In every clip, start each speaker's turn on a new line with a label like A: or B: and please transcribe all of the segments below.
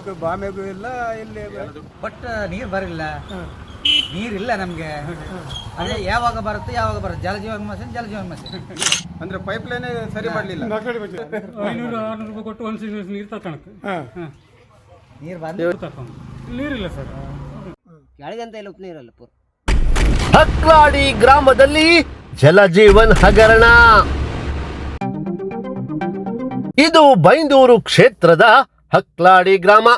A: ಕುಡಿಯೋಕೆ ಬಾಮೆಗೂ ಇಲ್ಲ ಇಲ್ಲಿ
B: ಬಟ್ ನೀರು ಬರಿಲ್ಲ, ನೀರಿಲ್ಲ ನಮಗೆ. ಅದೇ ಯಾವಾಗ ಬರುತ್ತೆ ಜಲಜೀವನ್ ಮಿಷನ್
A: ಅಂದ್ರೆ ಪೈಪ್ ಲೈನ್ ಸರಿ ಮಾಡಲಿಲ್ಲ.
C: 500-600 ರೂಪಾಯಿ ಕೊಟ್ಟು ಒಂದು ನೀರು ತಗೊಳಕ್ಕೆ
B: ನೀರು ಬಂದು
C: ನೀರಿಲ್ಲ ಸರ್.
B: ಕೆಳಗಂತ ಇಲ್ಲ ಉಪ್ಪು ನೀರಲ್ಲ.
D: ಹಕ್ಲಾಡಿ ಗ್ರಾಮದಲ್ಲಿ ಜಲಜೀವನ್ ಹಗರಣ. ಇದು ಬೈಂದೂರು ಕ್ಷೇತ್ರದ ಹಕ್ಲಾಡಿ ಗ್ರಾಮ.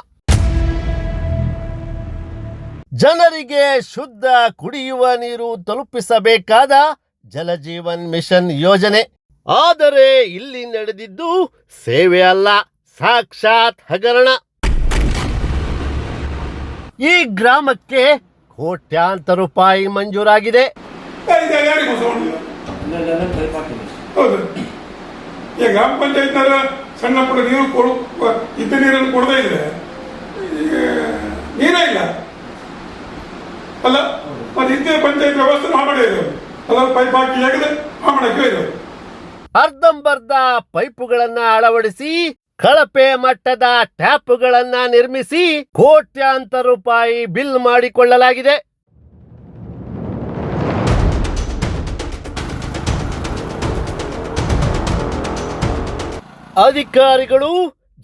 D: ಜನರಿಗೆ ಶುದ್ಧ ಕುಡಿಯುವ ನೀರು ತಲುಪಿಸಬೇಕಾದ ಜಲಜೀವನ್ ಮಿಷನ್ ಯೋಜನೆ. ಆದರೆ ಇಲ್ಲಿ ನಡೆದಿದ್ದು ಸೇವೆ ಅಲ್ಲ, ಸಾಕ್ಷಾತ್ ಹಗರಣ. ಈ ಗ್ರಾಮಕ್ಕೆ ಕೋಟ್ಯಾಂತರ ರೂಪಾಯಿ ಮಂಜೂರಾಗಿದೆ.
E: ಹೌದು, ಈಗ ಗ್ರಾಮ ಪಂಚಾಯತ್ನಾರ ಸಣ್ಣ ಪುಟ್ಟ ನೀರು ಇದ್ದ ನೀರನ್ನು ಕೊಡದೇ ಇದ್ರೆ ನೀರೇ ಇಲ್ಲ ಅಲ್ಲ. ಮತ್ತೆ ಇದ್ದೇ ಪಂಚಾಯತ್ ವ್ಯವಸ್ಥೆ ಮಾಡಿದ್ರು, ಅದ್ರಲ್ಲಿ ಪೈಪ್ ಹಾಕಿ ಹೇಗಿದೆ ಮಾಡಕ್ಕೆ ಇರೋದು.
D: ಅರ್ಧಂಬರ್ಧ ಪೈಪುಗಳನ್ನ ಅಳವಡಿಸಿ ಕಳಪೆ ಮಟ್ಟದ ಟ್ಯಾಪ್ಗಳನ್ನ ನಿರ್ಮಿಸಿ ಕೋಟ್ಯಾಂತರ ರೂಪಾಯಿ ಬಿಲ್ ಮಾಡಿಕೊಳ್ಳಲಾಗಿದೆ. ಅಧಿಕಾರಿಗಳು,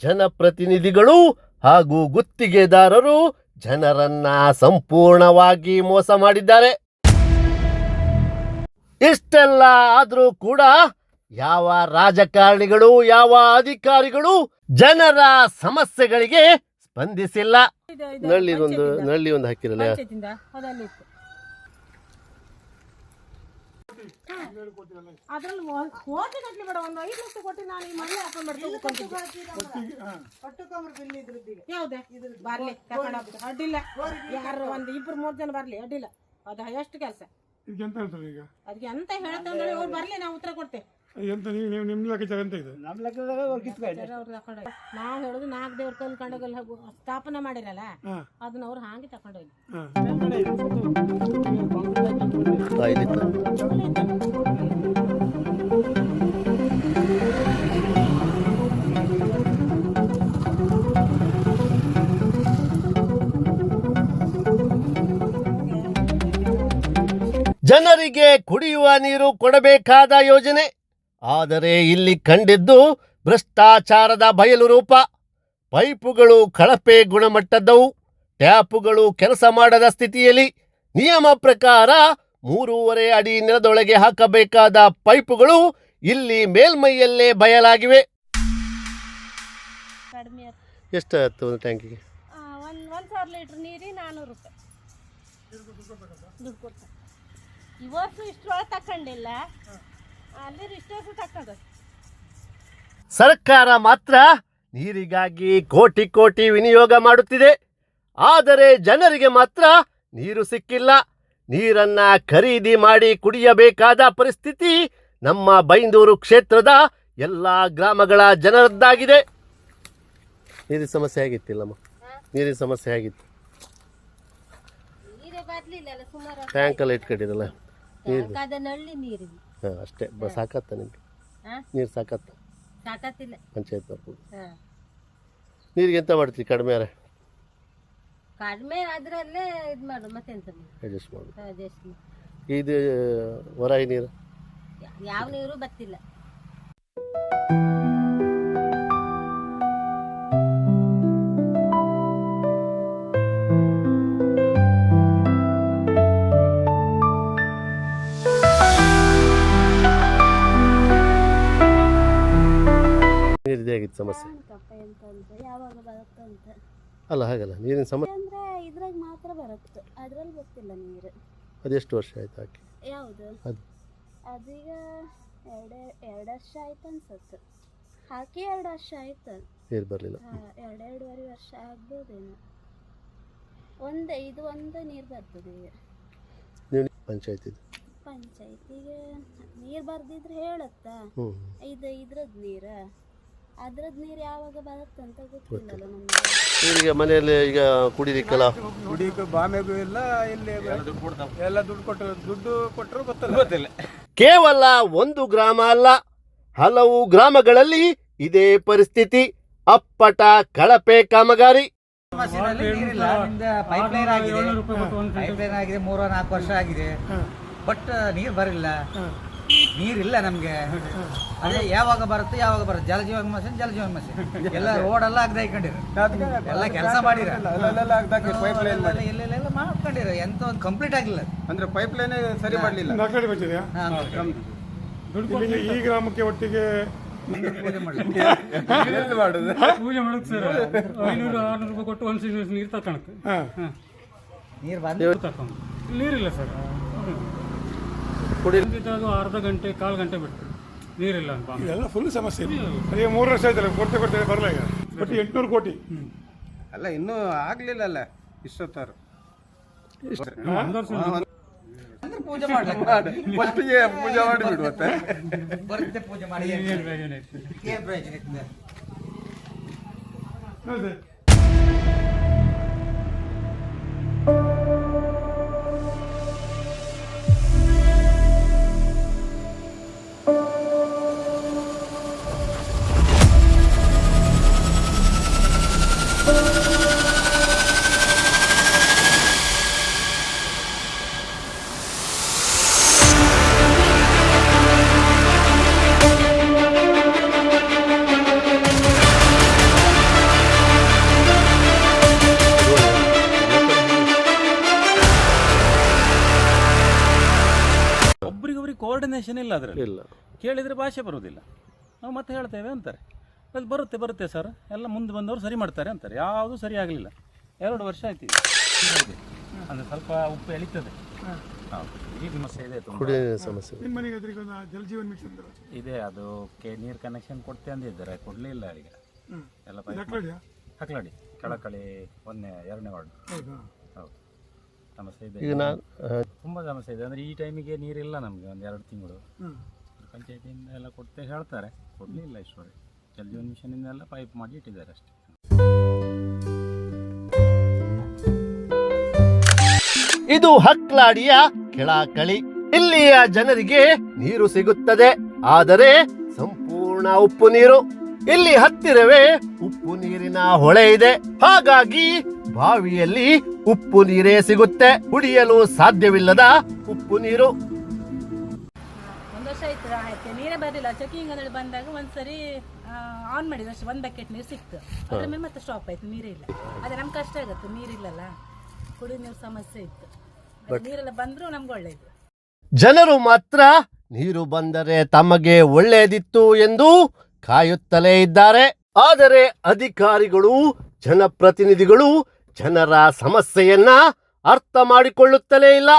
D: ಜನಪ್ರತಿನಿಧಿಗಳು ಹಾಗೂ ಗುತ್ತಿಗೆದಾರರು ಜನರನ್ನ ಸಂಪೂರ್ಣವಾಗಿ ಮೋಸ ಮಾಡಿದ್ದಾರೆ. ಇಷ್ಟೆಲ್ಲ ಆದರೂ ಕೂಡ ಯಾವ ರಾಜಕಾರಣಿಗಳು, ಯಾವ ಅಧಿಕಾರಿಗಳು ಜನರ ಸಮಸ್ಯೆಗಳಿಗೆ ಸ್ಪಂದಿಸಿಲ್ಲ. ನಳ್ಳಿ ಒಂದು ಹಾಕಿರಲ್ಲ.
F: ಅದ್ರಲ್ಲಿ ಕೋಟಿಗಟ್ಟಲೆ ಬೇಡ, ಒಂದು 5 ಲಕ್ಷ ಕೊಟ್ಟು ನಾನು ಈ ಮನೆ ಹಾಕೊಂಡ್ ಯಾವುದೇ ಬರ್ಲಿ ಅಡ್ಡಿಲ್ಲ. ಯಾರು ಒಂದು 2-3 ಜನ ಬರ್ಲಿ ಅಡ್ಡಿಲ್ಲ. ಅದು ಎಷ್ಟು ಕೆಲಸ ಅದಕ್ಕೆ ಎಂತ ಹೇಳ್ತಂದ್ರೆ ಅವ್ರು ಬರ್ಲಿ, ನಾವು ಉತ್ತರ ಕೊಡ್ತೇವೆ.
E: ನಿಮ್ ಲೆಕ್ಕಾಚಾರ ಎಂತ ಇದೆ?
F: ನಾವು ಹೇಳುದು 4 ದೇವ್ರ ಕಲ್ಕೊಂಡಾಗಲ್ಲ ಸ್ಥಾಪನೆ ಮಾಡಿರಲ್ಲ, ಅದನ್ನ ಅವ್ರು ಹಾಗೆ ತಕೊಂಡೋಗಿ.
D: ಜನರಿಗೆ ಕುಡಿಯುವ ನೀರು ಕೊಡಬೇಕಾದ ಯೋಜನೆ. ಆದರೆ ಇಲ್ಲಿ ಕಂಡಿದ್ದು ಭ್ರಷ್ಟಾಚಾರದ ಬಯಲು ರೂಪ. ಪೈಪುಗಳು ಕಳಪೆ ಗುಣಮಟ್ಟದ್ದವು, ಟ್ಯಾಪುಗಳು ಕೆಲಸ ಮಾಡದ ಸ್ಥಿತಿಯಲ್ಲಿ. ನಿಯಮ ಪ್ರಕಾರ 3.5 ಅಡಿ ನೆಲದೊಳಗೆ ಹಾಕಬೇಕಾದ ಪೈಪುಗಳು ಇಲ್ಲಿ ಮೇಲ್ಮೈಯಲ್ಲೇ ಬಯಲಾಗಿವೆ. ಎಷ್ಟು ಆಯ್ತು ಒಂದು ಟ್ಯಾಂಕಿಗೆ?
F: 1,000 ಲೀಟರ್ ನೀರಿಗೆ 400 ರೂಪಾಯಿ ದುಡ್ಡು ಕೊಡ್ತಾರೆ. ಇವತ್ತು ಇಷ್ಟರೊಳಗೆ ತಕೊಂಡಿಲ್ಲ, ಅಲ್ಲಿ ಇಷ್ಟು ತಕೊಂಡ.
D: ಸರ್ಕಾರ ಮಾತ್ರ ನೀರಿಗಾಗಿ ಕೋಟಿ ಕೋಟಿ ವಿನಿಯೋಗ ಮಾಡುತ್ತಿದೆ. ಆದರೆ ಜನರಿಗೆ ಮಾತ್ರ ನೀರು ಸಿಕ್ಕಿಲ್ಲ. ನೀರನ್ನ ಖರೀದಿ ಮಾಡಿ ಕುಡಿಯಬೇಕಾದ ಪರಿಸ್ಥಿತಿ ನಮ್ಮ ಬೈಂದೂರು ಕ್ಷೇತ್ರದ ಎಲ್ಲ ಗ್ರಾಮಗಳ ಜನರದ್ದಾಗಿದೆ. ನೀರಿನ ಸಮಸ್ಯೆ ಆಗಿತ್ತಿಲ್ಲಮ್ಮ? ನೀರಿನ ಸಮಸ್ಯೆ ಆಗಿತ್ತು. ಟ್ಯಾಂಕ್ ಎಲ್ಲ ಇಟ್ಕೊಂಡಿರಲ್ಲ ನೀರು? ಹಾಂ, ಅಷ್ಟೇ ಸಾಕತ್ತ ನಿಮ್ಗೆ? ನೀರು ಸಾಕತ್ತ? ಪಂಚಾಯತ್ ನೀರಿಗೆ ಎಂತ ಮಾಡ್ತೀವಿ? ಕಡಿಮೆ
F: ಅದ್ರಲ್ಲೇ ಇದು ಮಾಡು, ಮತ್ತೆಂತ
D: ಅಡ್ಜಸ್ಟ್ ಮಾಡು. ಇದು ಹೊರಾಯಿ ನೀರು
F: ಯಾವ ನೀರು ಬರ್ತಿಲ್ಲ.
D: ನೀರಿದೆ ಆಗಿತ್ತು ಸಮಸ್ಯೆ
F: ಯಾವಾಗ ಬರುತ್ತೆ ಅಂತ
D: ಅಲ್ಲ, ಹಾಗಲ್ಲ. ನೀರಿನ ಸಮಸ್ಯೆ
F: ಅಂದ್ರೆ ಇದ್ರಾಗ ಮಾತ್ರ ಬರುತ್ತೆ, ಅದ್ರಲ್ಲಿ ಗೊತ್ತಿಲ್ಲ ನೀರು.
D: ಅದೆಷ್ಟು ವರ್ಷ ಆಯ್ತು ಹಾಕಿ?
F: ಯಾವುದು ಅದೀಗ 2 ವರ್ಷ ಆಯ್ತು ಅನ್ಸುತ್ತೆ. ಹಾಕಿ 2 ವರ್ಷ ಆಯ್ತು,
D: ನೀರು ಬರಲಿಲ್ಲ.
F: 2-2.5 ವರ್ಷ ಆಗ್ಬೋದೇನೋ. ಇದು ಒಂದು ನೀರು ಬರ್ತದೆ ಈಗ.
D: ನೀವು
F: ಪಂಚಾಯತಿಗೆ ನೀರು ಬರ್ದಿದ್ರೆ ಹೇಳುತ್ತಾ, ಇದ್ರದ್ದು ನೀರು ಅದ್ರದ್ದು ನೀರು ಯಾವಾಗ ಬರುತ್ತೆ ಅಂತ ಗೊತ್ತಿಲ್ಲಲ್ಲ ನಮ್ಗೆ.
D: ಈಗ ಮನೆಯಲ್ಲಿ ಈಗ ಕುಡಿಲಿಕ್ಕೆಲ್ಲ
A: ಕುಡಿಯೋಕೆ ಬಾಮೆಗೂ ಇಲ್ಲ, ಇಲ್ಲಿ ಎಲ್ಲ ದುಡ್ಡು ಕೊಟ್ಟರು ಗೊತ್ತಿಲ್ಲ.
D: ಕೇವಲ ಒಂದು ಗ್ರಾಮ ಅಲ್ಲ, ಹಲವು ಗ್ರಾಮಗಳಲ್ಲಿ ಇದೇ ಪರಿಸ್ಥಿತಿ. ಅಪ್ಪಟ ಕಳಪೆ ಕಾಮಗಾರಿ.
B: ಮಸೀನಲ್ಲಿ ನೀರಿಲ್ಲ. ನಿಮ್ದು ಪೈಪ್ ಲೈನ್ ಆಗಿದೆ,
C: 700 ರೂಪಾಯಿ ಕೊಟ್ಟು ಒಂದು
B: ಪೈಪ್ ಲೈನ್ ಆಗಿದೆ, 3-4 ವರ್ಷ ಆಗಿದೆ. ಬಟ್ ನೀರು ಬರಿಲ್ಲ, ನೀರಿಲ್ಲ ನಮ್ಗೆ. ಅದೇ ಯಾವಾಗ ಬರುತ್ತೆ ಜಲಜೀವನ ಮಿಷನ್ ಎಲ್ಲ ರೋಡ್ ಎಲ್ಲ ಅಗ್ದ ಇಟ್ಕೊಂಡಿರ, ಎಲ್ಲ ಕೆಲಸ ಮಾಡಿರ, ಎಲ್ಲೆಲ್ಲ ಮಾಡ್ಕೊಂಡಿರ, ಎಂತ ಒಂದು ಕಂಪ್ಲೀಟ್ ಆಗಿಲ್ಲ.
A: ಅಂದ್ರೆ ಪೈಪ್ ಲೈನ್ ಸರಿ ಮಾಡಲಿಲ್ಲ.
E: ದಾಖಲೆ ಬಂದಿದೆಯಾ ಈ ಗ್ರಾಮಕ್ಕೆ ಒಟ್ಟಿಗೆ
B: ಪೂಜೆ ಮಾಡಿ
A: ಮಾಡುದು
C: ಪೂಜೆ ಮಾಡೋದು ಸರ್ 500-600 ರೂಪಾಯಿ ಕೊಟ್ಟು ಒಂದು ಸಿಂಗಲ್ಸ್ ನೀರು ತಕೊಳಕ್ಕೆ
B: ನೀರು ಬಂದು
C: ತಕೊಂಡು ನೀರಿಲ್ಲ ಸರ್. ಅದು ಅರ್ಧ ಗಂಟೆ 1/4 ಗಂಟೆ ಬಿಟ್ಟು ನೀರಿಲ್ಲ ಅಂತ
E: ಇದೆಲ್ಲ ಫುಲ್ ಸಮಸ್ಯೆ. ಅದೇ 3 ವರ್ಷ ಆಯ್ತಲ್ಲ, ಕೊಡ್ತೇವೆ ಬರಲ್ಲ ಈಗ. ಬಟ್ 800 ಕೋಟಿ
A: ಅಲ್ಲ, ಇನ್ನೂ ಆಗ್ಲಿಲ್ಲ ಅಲ್ಲ ಇಷ್ಟೊತ್ತಾರು.
C: ಒಂದು ವರ್ಷ
B: ಪೂಜೆ ಮಾಡ್ಲಿಕ್ಕೆ
A: ಫಸ್ಟಿಗೆ ಪೂಜೆ ಮಾಡಿ ಬಿಡುತ್ತೆ.
B: ಬರುತ್ತೆ ಪೂಜೆ ಮಾಡಿ
C: ಏನು ಪ್ರಯೋಜನ ಇತ್ತು?
B: ಏನ್ ಪ್ರಯೋಜನ ಇರ್ತದೆ?
E: ಹೌದು.
G: ಒಬ್ರಿಗೊಬ್ರಿಗೆ ಕೋಆರ್ಡಿನೇಷನ್ ಇಲ್ಲ ಅದರಲ್ಲಿ.
D: ಇಲ್ಲ.
G: ಕೇಳಿದರೆ ಭಾಷೆ ಬರೋದಿಲ್ಲ, ನಾವು ಮತ್ತೆ ಹೇಳ್ತೇವೆ ಅಂತಾರೆ. ಅದು ಬರುತ್ತೆ ಸರ್, ಎಲ್ಲ ಮುಂದೆ ಬಂದವರು ಸರಿ ಮಾಡ್ತಾರೆ ಅಂತಾರೆ. ಯಾವುದೂ ಸರಿ ಆಗಲಿಲ್ಲ. 2 ವರ್ಷ ಆಯ್ತು ಅಂದರೆ ಸ್ವಲ್ಪ ಉಪ್ಪು ಎಳಿತದೆ. ಹೌದು, ಈ ಸಮಸ್ಯೆ ಇದೆ, ತುಂಬ
D: ಕುಡಿಯ ಸಮಸ್ಯೆ.
E: ನಿಮ್ಮ ಮನೆಗೆ ಅದ್ರಿಗೆ ಒಂದು ಜಲಜೀವನ್ ಮಿಷನ್
G: ಇದೆ. ಅದು ನೀರು ಕನೆಕ್ಷನ್ ಕೊಡ್ತೆ ಅಂದಿದ್ದಾರೆ, ಕೊಡಲಿಲ್ಲ ಈಗ. ಎಲ್ಲ ಹಕ್ಲಾಡಿ ಕಳಕಳಿ 1ನೇ 2ನೇ ವಾರ್ಡ್. ಹೌದು, ಸಮಸ್ಯೆ ಇದೆ,
D: ಈಗ ನಾನು
G: ತುಂಬ ಸಮಸ್ಯೆ ಇದೆ. ಅಂದರೆ ಈ ಟೈಮಿಗೆ ನೀರಿಲ್ಲ ನಮಗೆ, ಒಂದು 2 ತಿಂಗಳು. ಪಂಚಾಯತಿಯಿಂದ ಎಲ್ಲ ಕೊಡ್ತೇ ಹೇಳ್ತಾರೆ, ಕೊಡಲಿಲ್ಲ ಇಷ್ಟವರೆಗೆ. ಜಲಜೀವನ್ ಮಿಷನಿಂದ ಎಲ್ಲ ಪೈಪ್ ಮಾಡಿ ಇಟ್ಟಿದ್ದಾರೆ ಅಷ್ಟೇ.
D: ಇದು ಹಕ್ಲಾಡಿಯ ಕೆಳಕಳಿ. ಇಲ್ಲಿಯ ಜನರಿಗೆ ನೀರು ಸಿಗುತ್ತದೆ, ಆದರೆ ಸಂಪೂರ್ಣ ಉಪ್ಪು ನೀರು. ಇಲ್ಲಿ ಹತ್ತಿರವೇ ಉಪ್ಪು ನೀರಿನ ಹೊಳೆ ಇದೆ. ಹಾಗಾಗಿ ಬಾವಿಯಲ್ಲಿ ಉಪ್ಪು ನೀರೇ ಸಿಗುತ್ತೆ, ಕುಡಿಯಲು ಸಾಧ್ಯವಿಲ್ಲದ ಉಪ್ಪು ನೀರು.
F: ಒಂದು ವರ್ಷ ಆಯ್ತು ನೀರೇ ಬರಲಿಲ್ಲ. ಚೆಕಿಂಗ್ ಅಂದ್ರೆ ಬಂದಾಗ ಒಂದ್ಸರಿ ಆನ್ ಮಾಡಿದ್ರೆ ಅಷ್ಟೇ 1 ಬಕೆಟ್ ನೀರು ಸಿಕ್ತು. ಅದ್ರ ಮೇಲೆ ಮತ್ತೆ ಸ್ಟಾಪ್ ಆಯ್ತು, ನೀರೇ ಇಲ್ಲ. ಅದೇ ನಮ್ಗೆ ಕಷ್ಟ ಆಗುತ್ತೆ, ನೀರಿಲ್ಲಲ್ಲ, ಕುಡಿಯೋ ನೀರು ಸಮಸ್ಯೆ ಇತ್ತು. ನೀರೆಲ್ಲ ಬಂದ್ರು ನಮ್ಗೆ ಒಳ್ಳೇದು.
D: ಜನರು ಮಾತ್ರ ನೀರು ಬಂದರೆ ತಮಗೆ ಒಳ್ಳೆಯದಿತ್ತು ಎಂದು ಕಾಯುತ್ತಲೇ ಇದ್ದಾರೆ. ಆದರೆ ಅಧಿಕಾರಿಗಳು, ಜನಪ್ರತಿನಿಧಿಗಳು ಜನರ ಸಮಸ್ಯೆಯನ್ನ ಅರ್ಥ ಮಾಡಿಕೊಳ್ಳುತ್ತಲೇ ಇಲ್ಲ.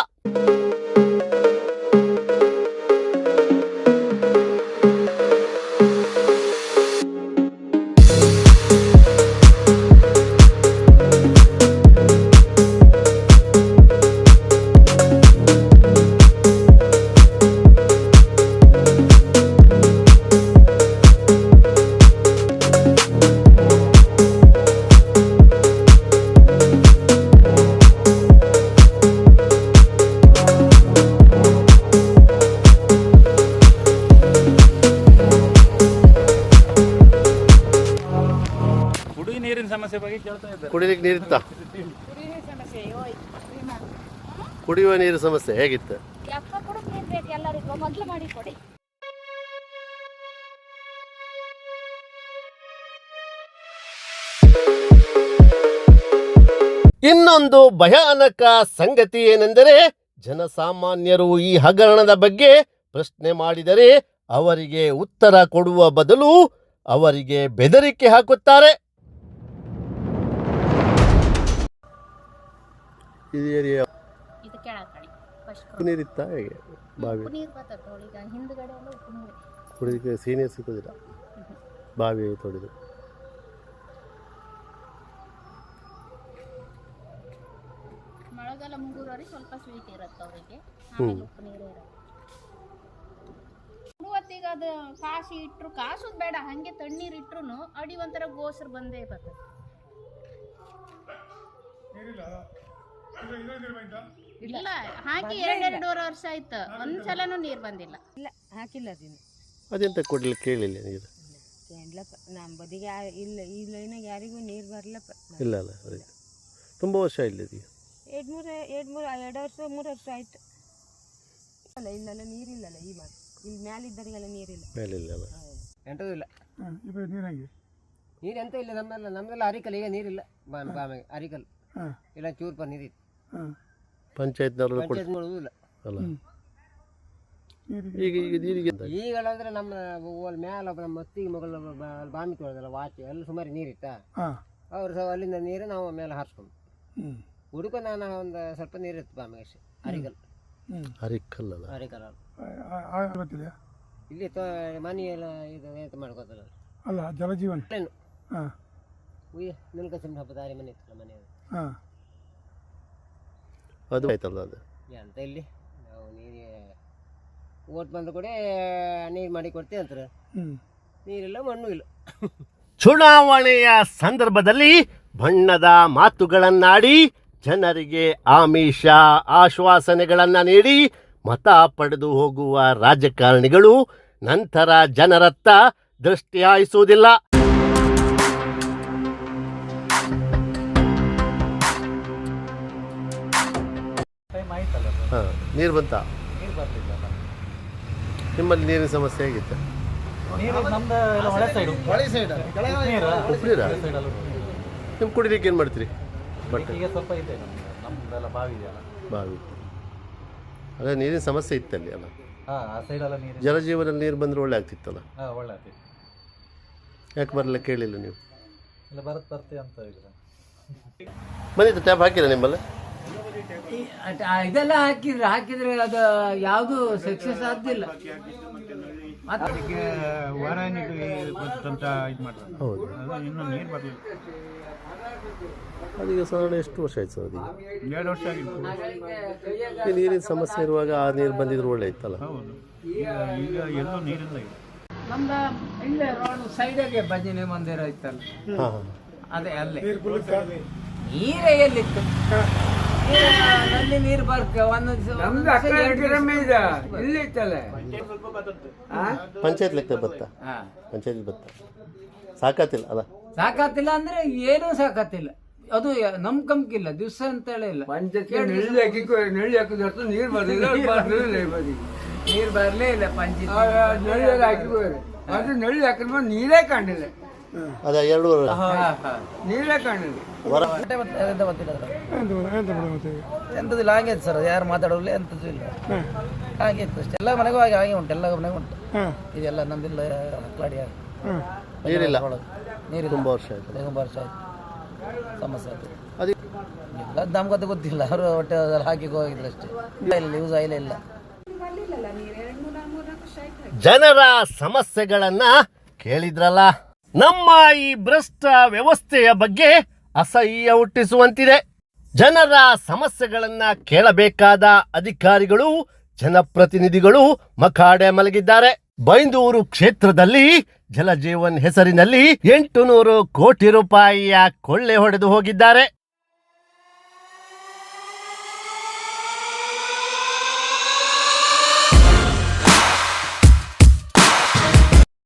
G: ಸಮಸ್ಯೆ ಬಗ್ಗೆ ಕೇಳ್ತಾ ಇದ್ದಾರೆ.
D: ಕುಡಿಲಿಕ್ಕೆ ನೀರಿತ್ತ? ಕುಡಿಯುವ ನೀರು ಸಮಸ್ಯೆ ಹೇಗಿತ್ತು? ಇನ್ನೊಂದು ಭಯಾನಕ ಸಂಗತಿ ಏನೆಂದರೆ, ಜನಸಾಮಾನ್ಯರು ಈ ಹಗರಣದ ಬಗ್ಗೆ ಪ್ರಶ್ನೆ ಮಾಡಿದರೆ ಅವರಿಗೆ ಉತ್ತರ ಕೊಡುವ ಬದಲು ಅವರಿಗೆ ಬೆದರಿಕೆ ಹಾಕುತ್ತಾರೆ. ಇದು ಏರಿಯಾ
H: ಇದು ಕೆಳಕಳಿ ಫಸ್ಟ್
D: ನೀರಿತ್ತ ಹೇಗೆ? ಬಾವಿ
H: ನೀರು ಬರ್ತದೆ ನೋಡಿ, ಈಗ ಹಿಂದ್ಗಡೆ ಎಲ್ಲ ಉಪ್ಪು ನೀರು
D: ಕುಡಿಲಿಕ್ಕೆ ಸೀನಿಯರ್ ಸಿಗೋದಿಲ್ಲ, ಬಾವಿ ತೊಡಿದು.
H: ಮಳೆಗಾಲ ಮುಗಿದವರೆಗೆ ಸ್ವಲ್ಪ ಸ್ವೀಟ್ ಇರುತ್ತೆ ಅವರಿಗೆ, ಆಮೇಲೆ ಉಪ್ಪು ನೀರು ಇರುತ್ತೆ. ಕುಡುವತ್ತಿಗೆ ಅದು ಕಾಸು ಇಟ್ಟರು, ಕಾಸು ಬೇಡ, ಹಂಗೆ ತಣ್ಣೀರು ಇಟ್ರು ಅಡಿ ಒಂಥರ ಗೋಸರು ಬಂದೇ ಬರ್ತದೆ. ಇಲ್ಲ ಹಾಕಿ 2-2.5 ವರ್ಷ ಆಯ್ತು, ಒಂದ್ಸಲನೂ ನೀರು ಬಂದಿಲ್ಲ.
F: ಇಲ್ಲ ಹಾಕಿಲ್ಲ ಅದನ್ನು.
D: ಅದೆಂತ ಕೊಡ್ಲಿಕ್ಕೆ ಕೇಳಿಲ್ಲ ನೀರು?
F: ಕೇಳಪ್ಪ ನಮ್ಮ ಬದಿಗೆ ಇಲ್ಲ ಈ ಲೈನಾಗ ಯಾರಿಗೂ ನೀರು ಬರಲಪ್ಪ.
D: ಇಲ್ಲ ಅಲ್ಲ. ತುಂಬ ವರ್ಷ ಇಲ್ಲಿದೆ.
H: 2 ವರ್ಷ ಆಯ್ತು.
I: ಅಲ್ಲ ಇಲ್ಲೆಲ್ಲ ನೀರಿಲ್ಲಲ್ಲ ಈ ಮಾತು ಇಲ್ಲಿ ಮೇಲಿದ್ದರಿಗೆಲ್ಲ ನೀರಿಲ್ಲ
D: ಮೇಲಿಲ್ಲ
B: ಎಂಟದೂ ಇಲ್ಲ.
E: ಇದು ನೀರಾಗಿ
I: ನೀರು ಎಂತ ಇಲ್ಲ ನಮ್ಮೆಲ್ಲ ಅರಿಕಲ್ ಈಗ ನೀರಿಲ್ಲ ಅರಿಕಲ್ ಇಲ್ಲ ಚೂರು ಪರ್ ನೀರಿತ್ತು
D: ಪಂಚಾಯತ್ನವರು
I: ಪಂಚಾಯತ್ ಮಾಡುವುದಿಲ್ಲ
D: ಅಲ್ಲ. ಈಗ ಈಗ ನೀರಿಗೆ
I: ಈಗಂದ್ರೆ ನಮ್ಮ ಮ್ಯಾಲ ನಮ್ಮ ಮತ್ತಿಗೆ ಮಗಳ ಬಾಮಿ ತೊಳೆದಲ್ಲ ವಾಚ್ ಎಲ್ಲ ಸುಮಾರು ನೀರಿತ್ತಾ ಅವ್ರು ಸಹ ಅಲ್ಲಿಂದ ನೀರು ನಾವು ಮೇಲೆ ಹಾರಿಸ್ಕೊಂಡು ಹುಡುಕೊಂಡು ನಾನು ಒಂದು ಸ್ವಲ್ಪ ನೀರಿತ್ತು ಬಾಮಿಗೆ ಅಷ್ಟೇ ಅರಿಕಲ್
D: ಅರಿಕಲ್ಲಲ್ಲ
I: ಅರಿಕಲ್
E: ಗೊತ್ತಿಲ್ಲ
I: ಇಲ್ಲಿ ಮನೆಯೆಲ್ಲ ಇದು ಏತ ಮಾಡ್ಕೋತಲ್ಲ
E: ಅಲ್ಲ ಜಲಜೀವನ್
I: ನಿಲ್ಕಸಿಂಹ ಹಬ್ಬ ದಾರಿ ಮನೆ ಇತ್ತಲ್ಲ ಮನೆಯದು
D: ಅದು ಆಯ್ತಲ್ಲ ಅದು
I: ಅಂತ ಇಲ್ಲಿ ನಾವು ನೀರು ಓಟ್ ಬಂದು ಕೂಡ ನೀರು ಮಾಡಿ ಕೊಡ್ತೇವೆ ಅಂತಾರೆ ನೀರಿಲ್ಲ ಮಣ್ಣು ಇಲ್ಲ.
D: ಚುನಾವಣೆಯ ಸಂದರ್ಭದಲ್ಲಿ ಬಣ್ಣದ ಮಾತುಗಳನ್ನಾಡಿ ಜನರಿಗೆ ಆಮಿಷ ಆಶ್ವಾಸನೆಗಳನ್ನು ನೀಡಿ ಮತ ಪಡೆದು ಹೋಗುವ ರಾಜಕಾರಣಿಗಳು ನಂತರ ಜನರತ್ತ ದೃಷ್ಟಿ ಹಾಯಿಸುವುದಿಲ್ಲ.
B: ಟೈಮ್ ಆಯ್ತಲ್ಲ ಸರ್,
D: ಹಾಂ, ನೀರು ಬಂತ?
B: ನೀರು ಬರಲಿಲ್ಲ.
D: ನಿಮ್ಮಲ್ಲಿ ನೀರಿನ ಸಮಸ್ಯೆ ಹೇಗಿತ್ತು?
B: ನೀರು ನಮ್ದು ಎಲ್ಲ ಹೊಳೆ ಸೈಡು,
D: ಉಪ್ನೀರಾ? ನಿಮ್ಮ ಕುಡಿಲಿಕ್ಕೆ ಏನು ಮಾಡ್ತೀರಿ? ಬಟ್ಟೆ
B: ಈಗ ಸ್ವಲ್ಪ ಇದೆ ನಮ್ದೆಲ್ಲ ಬಾವಿ ಇದೆಯಲ್ಲ.
D: ಬಾವಿ ಅದೇ ನೀರಿನ ಸಮಸ್ಯೆ ಇತ್ತಲ್ಲಿ ಅಲ್ಲ.
B: ಹಾಂ, ಆ ಸೈಡೆಲ್ಲ ನೀರು
D: ಜಲಜೀವನಲ್ಲಿ ನೀರು ಬಂದರೆ ಒಳ್ಳೆ ಆಗ್ತಿತ್ತಲ್ಲ.
B: ಹಾಂ, ಒಳ್ಳೆ ಆಗ್ತೈತಿ.
D: ಯಾಕೆ ಬರಲ್ಲ ಕೇಳಿಲ್ಲ ನೀವು?
B: ಇಲ್ಲ ಬರ್ತೀವಿ ಅಂತ ಹೇಳಿದ್ರೆ
D: ಬಂದಿತ್ತು ಟ್ಯಾಪ್ ಹಾಕಿಲ್ಲ ನಿಮ್ಮಲ್ಲಿ?
I: ಇದೆಲ್ಲ ಹಾಕಿದ್ರೆ ಅದು ಯಾವುದು ಸಕ್ಸಸ್ ಆಗ್ತಿಲ್ಲ.
A: ಅದಕ್ಕೆ ವಾರಾಣಿಗೆ ಅಂತ ಇದು ಮಾಡ್ತಾರೆ.
D: ಹೌದು,
A: ಅದು ಇನ್ನೂ ನೀರು ಬರಲಿಲ್ಲ.
D: ಅದೀಗ ಸಾಧಾರಣ ಎಷ್ಟು ವರ್ಷ ಆಯ್ತು ಸರ್? ಅದೀಗ
A: 2 ವರ್ಷ ಆಗಿತ್ತು.
D: ಈ ನೀರಿನ ಸಮಸ್ಯೆ ಇರುವಾಗ ಆ ನೀರು ಬಂದಿದ್ರು ಒಳ್ಳೆ ಇತ್ತಲ್ಲ.
A: ಹೌದು, ಈಗ ಎಲ್ಲೂ ನೀರಿಲ್ಲ. ಈಗ
I: ನಮ್ದು ಇಲ್ಲೇ ರೋಡ್ ಸೈಡಿಗೆ ಭಜನೆ ಮಂದಿರ ಇತ್ತಲ್ಲ,
D: ಹಾಂ ಹಾಂ,
I: ಅದೇ ಅಲ್ಲೇ ನೀರೇ ಎಲ್ಲಿತ್ತು. ನಲ್ಲಿ ನೀರು ಬರ್ಕ ಇಲ್ಲಿ ಇತ್ತಲ್ಲ.
D: ಪಂಚಾಯತ್ ಲೆಕ್ಕ ಬತ್ತ, ಪಂಚಾಯತ್ ಬತ್ತ ಸಾಕಾತಿಲ್ಲ ಅಲ್ಲ.
I: ಸಾಕಾತಿಲ್ಲ ಅಂದ್ರೆ ಏನೂ ಸಾಕಾತಿಲ್ಲ. ಅದು ನಮ್ ಕಂಕಿಲ್ಲ ದಿವಸ ಅಂತ ಹೇಳಿ ಇಲ್ಲ. ನೀರು ಬರ್ಲೇ ಇಲ್ಲ ಪಂಚಾಯತ್ ನಳ್ಳಿ ಹಾಕಿದ್ರೆ ನೀರೇ ಕಾಣಿಲ್ಲ.
D: ಅದೇ 2 ವರ್ಷ
I: ನೀರೇ ಕಾಣಿಲ್ಲ.
B: ಎಂಥದಿಲ್ಲ, ಹಾಗೆ ಸರ್, ಯಾರು ಮಾತಾಡೋಲ್ಲ, ಎಂಥದ್ದು ಇಲ್ಲ, ಹಾಗೆ ಇತ್ತು ಅಷ್ಟೇ. ಎಲ್ಲ ಮನೆಗೂ ಹಾಗೆ ಉಂಟು, ಎಲ್ಲ ಮನೆಗೂ ಉಂಟು. ಇದೆಲ್ಲ ನಮ್ದಿಲ್ಲ ಕ್ಲಾಡಿ
D: ನೀರಿಲ್ಲ,
B: ನೀರು
D: ತುಂಬ ವರ್ಷ ಆಯ್ತು.
B: ತುಂಬ ವರ್ಷ ಆಯ್ತು, ಸಮಸ್ಯೆ ಆಯ್ತು.
D: ಅದು
B: ಇಲ್ಲ ನಮ್ಗದು ಗೊತ್ತಿಲ್ಲ, ಅವರು ಹೊಟ್ಟೆ ಹಾಕಿ ಹೋಗಿದ್ರು ಅಷ್ಟೇ. ಇಲ್ಲ ಯೂಸ್ ಆಯಿಲ್ಲ ಇಲ್ಲ.
D: ಜನರ ಸಮಸ್ಯೆಗಳನ್ನ ಕೇಳಿದ್ರಲ್ಲ. ನಮ್ಮ ಈ ಭ್ರಷ್ಟ ವ್ಯವಸ್ಥೆಯ ಬಗ್ಗೆ ಅಸಹ್ಯ ಹುಟ್ಟಿಸುವಂತಿದೆ. ಜನರ ಸಮಸ್ಯೆಗಳನ್ನ ಕೇಳಬೇಕಾದ ಅಧಿಕಾರಿಗಳು ಜನಪ್ರತಿನಿಧಿಗಳು ಮಖಾಡೆ ಮಲಗಿದ್ದಾರೆ. ಬೈಂದೂರು ಕ್ಷೇತ್ರದಲ್ಲಿ ಜಲಜೀವನ್ ಹೆಸರಿನಲ್ಲಿ 800 ಕೋಟಿ ರೂಪಾಯಿಯ ಕೊಳ್ಳೆ ಹೊಡೆದು ಹೋಗಿದ್ದಾರೆ.